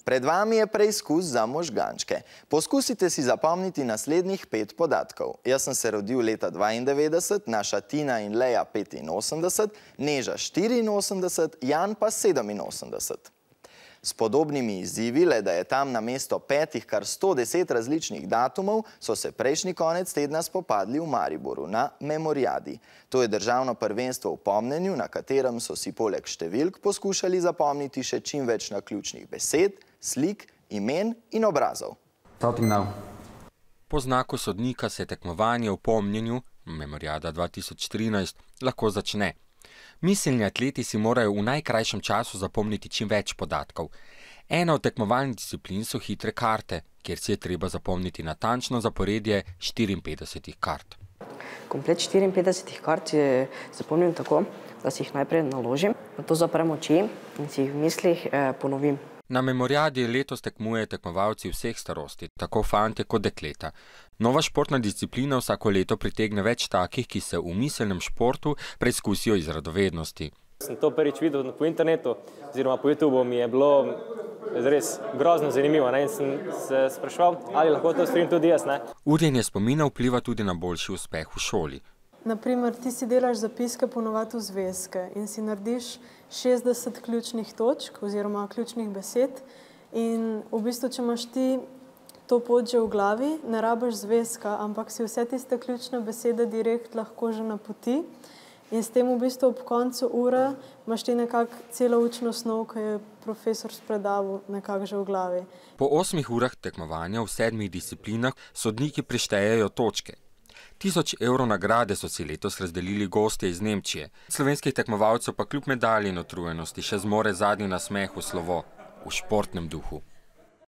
Pred vami je preizkus za možgančke. Poskusite si zapomniti naslednjih 5 podatkov. Jaz sem se rodil leta 92, naša Tina in Leja 85, Neža 84, Jan pa 87. S podobnimi izzivi, le da je tam namesto 5 kar 110 različnih datumov, so se prejšnji konec tedna spopadli v Mariboru na Memoriadi. To je državno prvenstvo v pomnjenju, na katerem so si poleg številk poskušali zapomniti še čim več naključnih besed, slik, imen in obrazov. Po znaku sodnika se tekmovanje v pomnjenju, Memoriada 2013, lahko začne. Miselni atleti si morajo v najkrajšem času zapomniti čim več podatkov. Ena od tekmovalnih disciplin so hitre karte, kjer si je treba zapomniti natančno zaporedje 54 kart. Komplet 54 kart je zapomnim tako, da si jih najprej naložim, nato zaprem oči in si jih v mislih ponovim. Na Memoriadi letos tekmujejo tekmovalci vseh starosti, tako fantje kot dekleta. Nova športna disciplina vsako leto pritegne več takih, ki se v miselnem športu preizkusijo iz radovednosti. Sem to prvič videl po internetu, oziroma po YouTubeu, mi je bilo res grozno zanimivo in sem se spraševal, ali lahko to storim tudi jaz. Urjenje spomina vpliva tudi na boljši uspeh v šoli. Naprimer, ti si delaš zapiske ponovadi v zvezke in si narediš 60 ključnih točk oziroma ključnih besed in v bistvu, če imaš ti to pot že v glavi, ne rabiš zvezka, ampak si vse tiste ključne besede direkt lahko že napoti in s tem v bistvu ob koncu ure imaš ti nekako celo učno snov, ki je profesor spredaval nekako že v glavi. Po 8 urah tekmovanja v 7 disciplinah sodniki prištejejo točke. 1000 evrov nagrade so si letos razdelili gostje iz Nemčije. Slovenskih tekmovalcev pa kljub medalji in utrujenosti še zmore zadnji nasmeh v slovo, v športnem duhu.